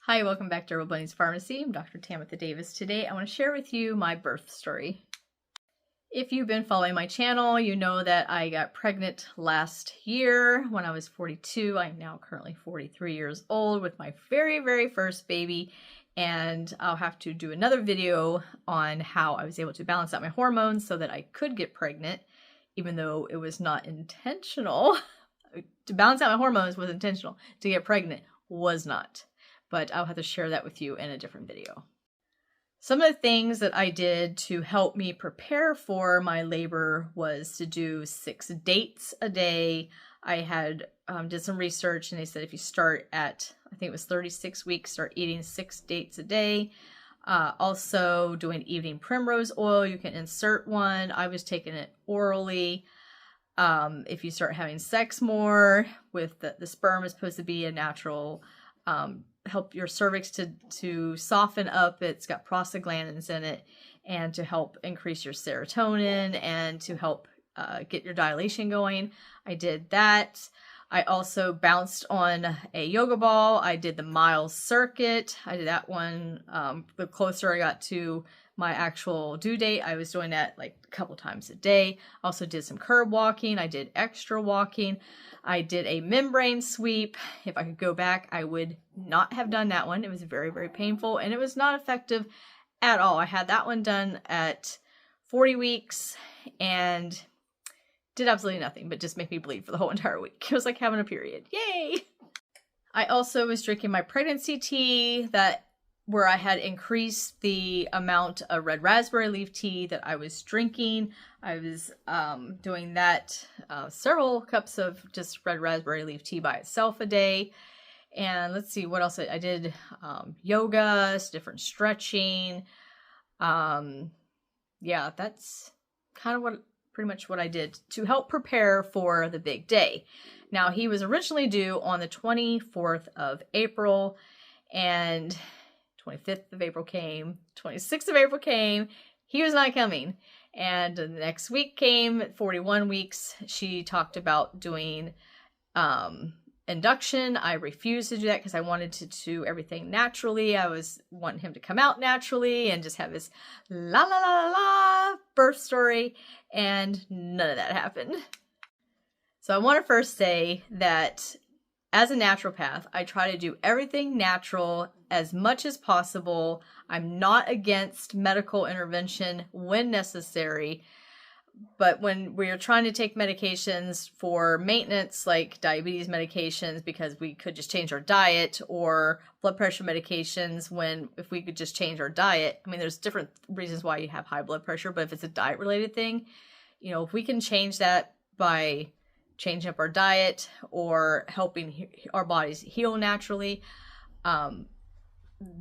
Hi, welcome back to Herbal Bunny's Pharmacy. I'm Dr. Tamitha Davis. Today I want to share with you my birth story. If you've been following my channel, you know that I got pregnant last year when I was 42. I'm now currently 43 years old with my very first baby, and I'll have to do another video on how I was able to balance out my hormones so that I could get pregnant, even though it was not intentional. To balance out my hormones was intentional. To get pregnant was not. But I'll have to share that with you in a different video. Some of the things that I did to help me prepare for my labor was to do 6 dates a day. I had did some research, and they said if you start at, I think it was 36 weeks, start eating 6 dates a day. Also doing evening primrose oil, you can insert one. I was taking it orally. If you start having sex more, with the sperm is supposed to be a natural help your cervix to soften up. It's got prostaglandins in it, and to help increase your serotonin and to help get your dilation going. I did that. I also bounced on a yoga ball. I did the Miles circuit. I did that one. The closer I got to my actual due date, I was doing that like a couple times a day. Also did some curb walking. I did extra walking. I did a membrane sweep. If I could go back, I would not have done that one. It was very painful, and it was not effective at all. I had that one done at 40 weeks and did absolutely nothing but just make me bleed for the whole entire week. It was like having a period. Yay! I also was drinking my pregnancy tea where I had increased the amount of red raspberry leaf tea that I was drinking. I was doing that, several cups of just red raspberry leaf tea by itself a day. And let's see what else I did. Yoga, different stretching. Yeah, that's kind of pretty much what I did to help prepare for the big day. Now, he was originally due on the 24th of April, and 25th of April came, 26th of April came, he was not coming. And the next week came, 41 weeks, she talked about doing induction. I refused to do that because I wanted to do everything naturally. I was wanting him to come out naturally and just have this la la la la la birth story, and none of that happened. So I want to first say that as a naturopath, I try to do everything natural as much as possible. I'm not against medical intervention when necessary, but when we're trying to take medications for maintenance, like diabetes medications, because we could just change our diet, or blood pressure medications, if we could just change our diet. I mean, there's different reasons why you have high blood pressure, but if it's a diet related thing, if we can change that by changing up our diet or helping our bodies heal naturally,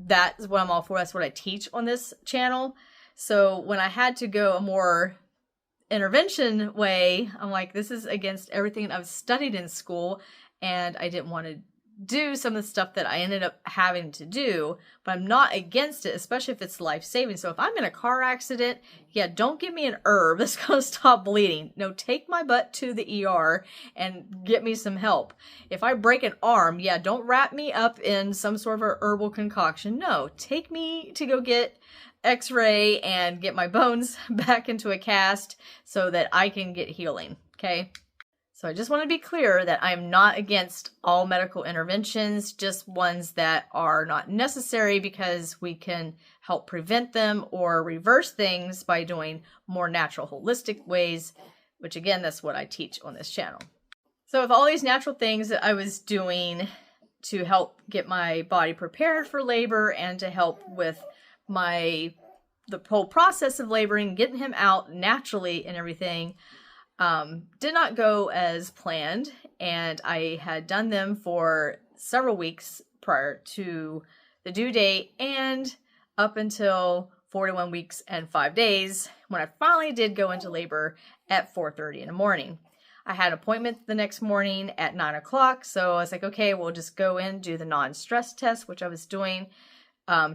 that's what I'm all for. That's what I teach on this channel. So when I had to go a more intervention way, I'm like, this is against everything I've studied in school, and I didn't want to do some of the stuff that I ended up having to do, but I'm not against it, especially if it's life-saving. So if I'm in a car accident, yeah, don't give me an herb that's going to stop bleeding. No, take my butt to the ER and get me some help. If I break an arm, yeah, don't wrap me up in some sort of a herbal concoction. No, take me to go get x-ray and get my bones back into a cast so that I can get healing, okay? So I just want to be clear that I'm not against all medical interventions, just ones that are not necessary because we can help prevent them or reverse things by doing more natural, holistic ways, which again, that's what I teach on this channel. So with all these natural things that I was doing to help get my body prepared for labor and to help with the whole process of laboring, getting him out naturally and everything, did not go as planned, and I had done them for several weeks prior to the due date and up until 41 weeks and 5 days when I finally did go into labor at 4:30 in the morning. I had an appointment the next morning at 9 o'clock, so I was like, okay, we'll just go in, do the non-stress test, which I was doing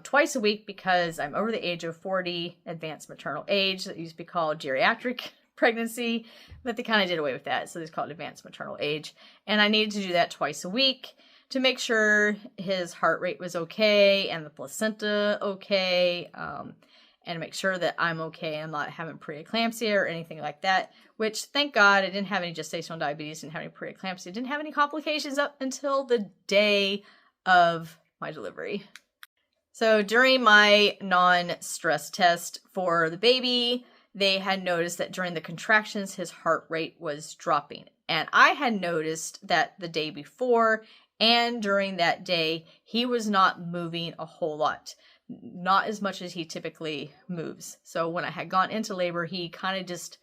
twice a week because I'm over the age of 40, advanced maternal age. That used to be called geriatric pregnancy, but they kind of did away with that, so it's called advanced maternal age. And I needed to do that twice a week to make sure his heart rate was okay and the placenta okay, and make sure that I'm okay. I'm not having preeclampsia or anything like that, which thank God I didn't have any gestational diabetes, didn't have any preeclampsia, didn't have any complications up until the day of my delivery. So during my non-stress test for the baby, they had noticed that during the contractions, his heart rate was dropping. And I had noticed that the day before and during that day, he was not moving a whole lot. Not as much as he typically moves. So when I had gone into labor, he kind of just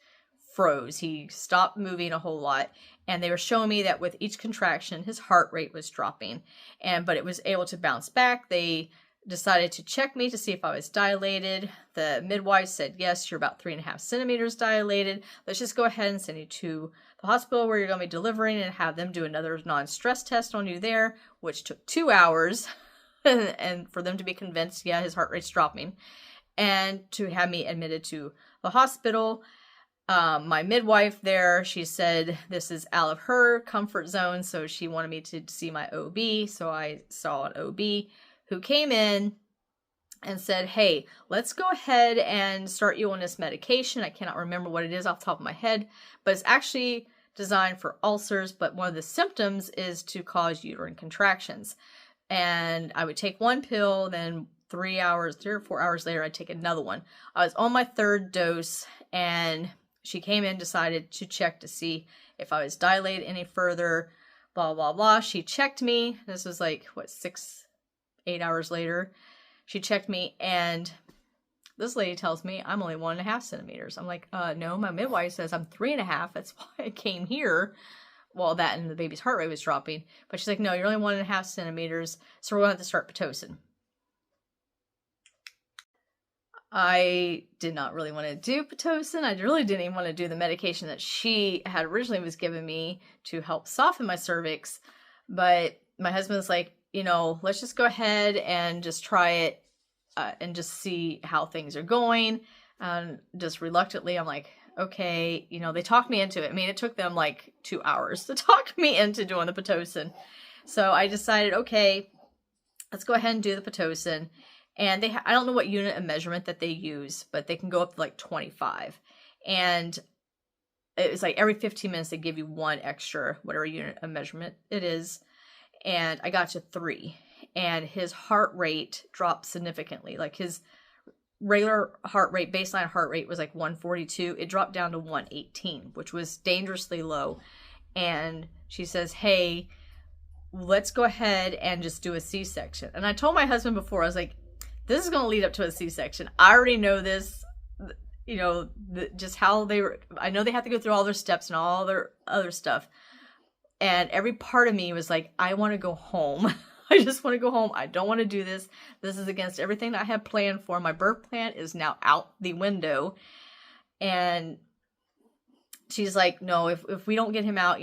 froze. He stopped moving a whole lot. And they were showing me that with each contraction, his heart rate was dropping. But it was able to bounce back. They decided to check me to see if I was dilated. The midwife said, yes, you're about 3.5 centimeters dilated. Let's just go ahead and send you to the hospital where you're going to be delivering and have them do another non-stress test on you there, which took 2 hours. And for them to be convinced, yeah, his heart rate's dropping. And to have me admitted to the hospital. My midwife there, she said this is out of her comfort zone. So she wanted me to see my OB. So I saw an OB who came in and said, hey, let's go ahead and start you on this medication. I cannot remember what it is off the top of my head, but it's actually designed for ulcers. But one of the symptoms is to cause uterine contractions. And I would take one pill, then 3 or 4 hours later, I'd take another one. I was on my 3rd dose, and she came in, decided to check to see if I was dilated any further, blah, blah, blah. She checked me. This was like, 8 hours later. She checked me, and this lady tells me I'm only 1.5 centimeters. I'm like, no, my midwife says I'm 3.5. That's why I came here. Well, that and the baby's heart rate was dropping. But she's like, no, you're only 1.5 centimeters, so we're going to have to start Pitocin. I did not really want to do Pitocin. I really didn't even want to do the medication that she had originally was giving me to help soften my cervix. But my husband's like, let's just go ahead and just try it and just see how things are going. Just reluctantly, I'm like, okay, they talked me into it. I mean, it took them like 2 hours to talk me into doing the Pitocin. So I decided, okay, let's go ahead and do the Pitocin. And I don't know what unit of measurement that they use, but they can go up to like 25. And it was like every 15 minutes, they give you one extra, whatever unit of measurement it is. And I got to 3. And his heart rate dropped significantly. Like his regular heart rate, baseline heart rate was like 142. It dropped down to 118, which was dangerously low. And she says, hey, let's go ahead and just do a C-section. And I told my husband before, I was like, this is going to lead up to a C-section. I already know this, just how they were. I know they have to go through all their steps and all their other stuff. And every part of me was like, I want to go home. I just want to go home. I don't want to do this. This is against everything that I had planned for. My birth plan is now out the window. And she's like, no, if we don't get him out,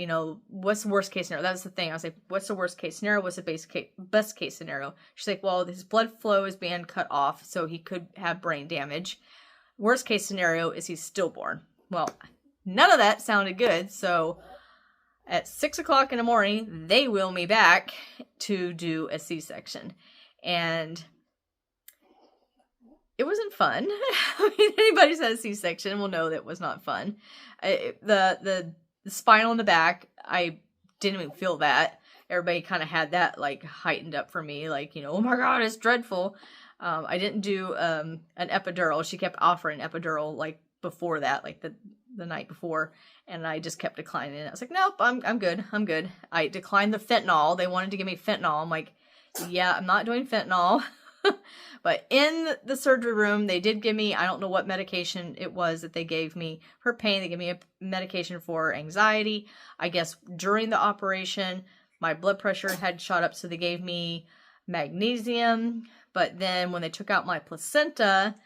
what's the worst case scenario? That's the thing. I was like, what's the worst case scenario? What's the best case scenario? She's like, well, his blood flow is being cut off, so he could have brain damage. Worst case scenario is he's stillborn. Well, none of that sounded good. So at 6 o'clock in the morning, they wheel me back to do a C-section. And it wasn't fun. I mean, anybody who's had a C-section will know that it was not fun. The spinal in the back, I didn't even feel that. Everybody kind of had that like heightened up for me, like, oh my God, it's dreadful. I didn't do an epidural. She kept offering epidural like before that, like the night before, and I just kept declining it. I was like, nope, I'm good. I declined the fentanyl. They wanted to give me fentanyl. I'm like, yeah, I'm not doing fentanyl. But in the surgery room, they did give me, I don't know what medication it was that they gave me for pain. They gave me a medication for anxiety. I guess during the operation, my blood pressure had shot up, so they gave me magnesium. But then when they took out my placenta,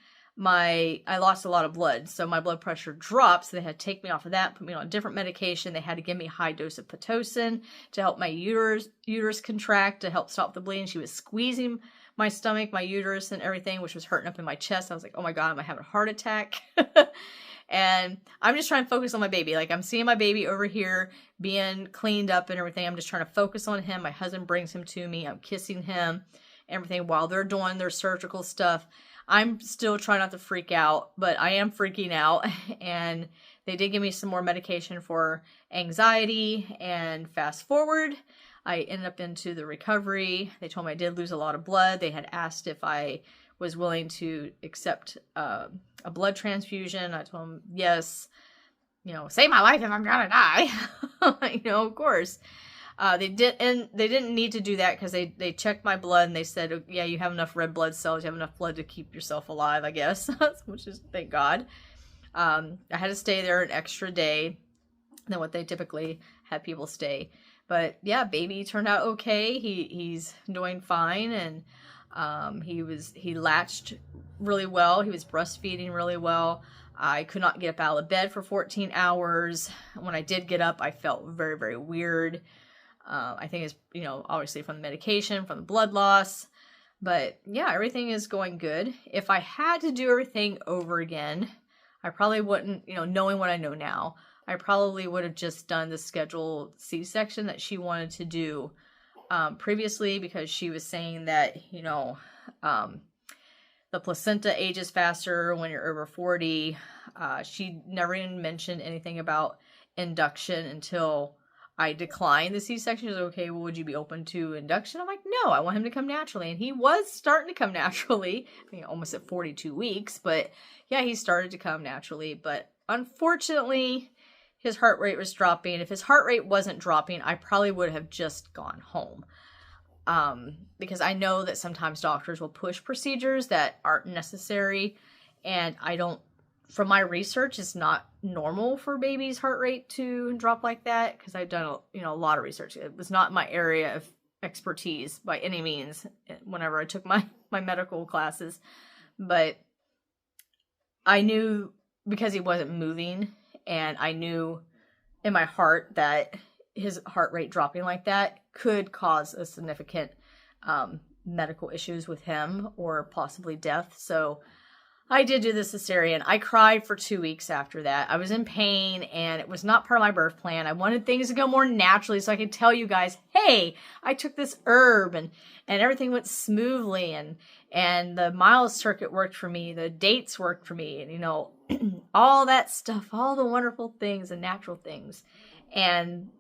I lost a lot of blood, so my blood pressure dropped. So they had to take me off of that, put me on a different medication. They had to give me a high dose of Pitocin to help my uterus contract, to help stop the bleeding. She was squeezing my stomach, my uterus, and everything, which was hurting up in my chest. I was like, oh my God, am I having a heart attack? And I'm just trying to focus on my baby. Like, I'm seeing my baby over here being cleaned up and everything. I'm just trying to focus on him. My husband brings him to me. I'm kissing him, everything, while they're doing their surgical stuff. I'm still trying not to freak out, but I am freaking out. And they did give me some more medication for anxiety, and fast forward, I ended up into the recovery. They told me I did lose a lot of blood. They had asked if I was willing to accept a blood transfusion. I told them yes. You know, save my life if I'm gonna die. You know, of course. They didn't need to do that because they checked my blood and they said, yeah, you have enough red blood cells. You have enough blood to keep yourself alive, I guess. Which is, thank God. I had to stay there an extra day than what they typically have people stay. But yeah, baby turned out okay. He's doing fine, and he latched really well. He was breastfeeding really well. I could not get up out of bed for 14 hours. When I did get up, I felt very, very weird. I think it's, you know, obviously from the medication, from the blood loss. But yeah, everything is going good. If I had to do everything over again, I probably wouldn't, you know, knowing what I know now, I probably would have just done the scheduled C-section that she wanted to do previously, because she was saying that, you know, the placenta ages faster when you're over 40. She never even mentioned anything about induction until I declined the C-section. She was like, okay, well, would you be open to induction? I'm like, no, I want him to come naturally. And he was starting to come naturally. I mean, almost at 42 weeks. But yeah, he started to come naturally. But unfortunately, his heart rate was dropping. If his heart rate wasn't dropping, I probably would have just gone home. Because I know that sometimes doctors will push procedures that aren't necessary. And I don't, from my research, it's not normal for babies' heart rate to drop like that, because I've done, you know, a lot of research. It was not my area of expertise by any means whenever I took my medical classes. But I knew, because he wasn't moving, and I knew in my heart that his heart rate dropping like that could cause a significant medical issues with him, or possibly death. So I did do the cesarean. I cried for 2 weeks after that. I was in pain, and it was not part of my birth plan. I wanted things to go more naturally so I could tell you guys, hey, I took this herb, and everything went smoothly, and the Miles circuit worked for me. The dates worked for me, and, you know, all that stuff, all the wonderful things and natural things. And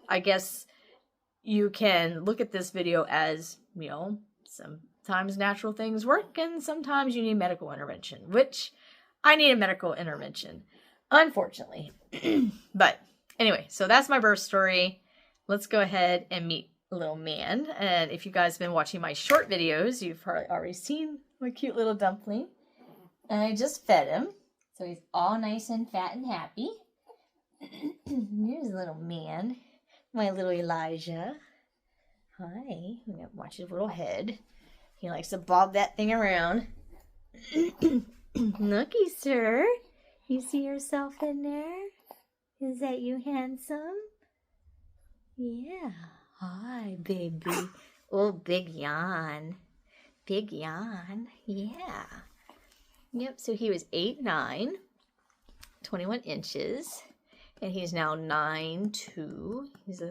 I guess you can look at this video as, you know, sometimes natural things work, and sometimes you need medical intervention, which I need a medical intervention, unfortunately. But anyway, so that's my birth story. Let's go ahead and meet little man. And if you guys have been watching my short videos, you've probably already seen my cute little dumpling. And I just fed him, so he's all nice and fat and happy. Here's little man, my little Elijah. Hi. I'm going to watch his little head. He likes to bob that thing around. Looky, sir. You see yourself in there? Is that you, handsome? Yeah. Hi, baby. Oh, big yawn. Big yawn. Yeah. Yep, so he was 8'9", 21 inches. And he's now 9'2". He's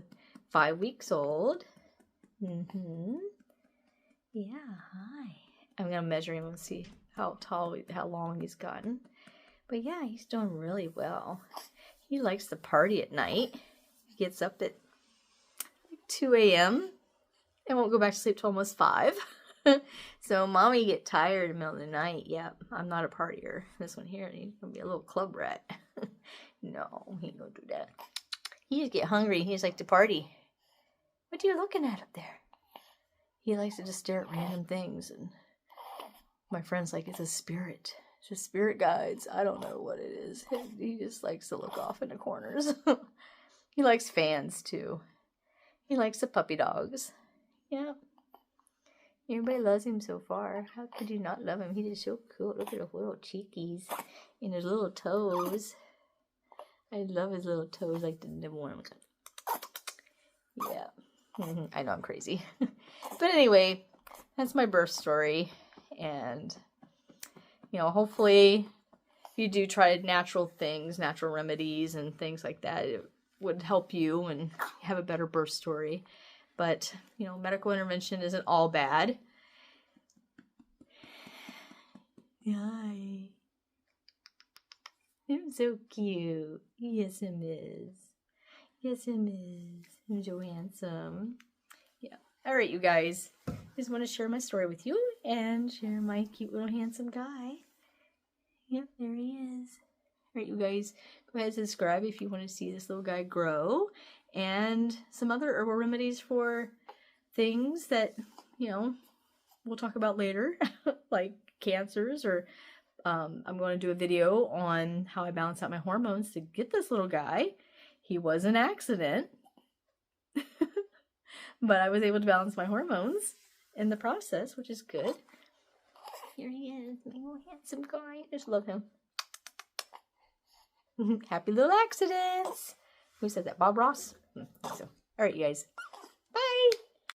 5 weeks old. Yeah, hi. I'm going to measure him and see how long he's gotten. But yeah, he's doing really well. He likes to party at night. He gets up at 2 a.m. and won't go back to sleep till almost 5. So mommy get tired in the middle of the night. Yeah, I'm not a partier. This one here, he's going to be a little club rat. No, he don't do that. He just get hungry. He just like to party. What are you looking at up there? He likes to just stare at random things, and my friend's like, it's a spirit. It's just spirit guides. I don't know what it is. He just likes to look off in the corners. He likes fans, too. He likes the puppy dogs. Yeah. Everybody loves him so far. How could you not love him? He's just so cool. Look at his little cheekies and his little toes. I love his little toes, like the nibble one. Yeah. I know I'm crazy. But anyway, that's my birth story. And, you know, hopefully you do try natural things, natural remedies and things like that, it would help you and have a better birth story. But, you know, medical intervention isn't all bad. Hi. I'm so cute. Yes, him is. Yes, him is. I'm so handsome. Yeah. All right, you guys. Just want to share my story with you and share my cute little handsome guy. Yep, there he is. All right, you guys, go ahead and subscribe if you want to see this little guy grow. And some other herbal remedies for things that, you know, we'll talk about later, like cancers, or I'm going to do a video on how I balance out my hormones to get this little guy. He was an accident, but I was able to balance my hormones in the process, which is good. Here he is, my little handsome guy. I just love him. Happy little accidents. Who said that? Bob Ross? So, all right, you guys. Bye.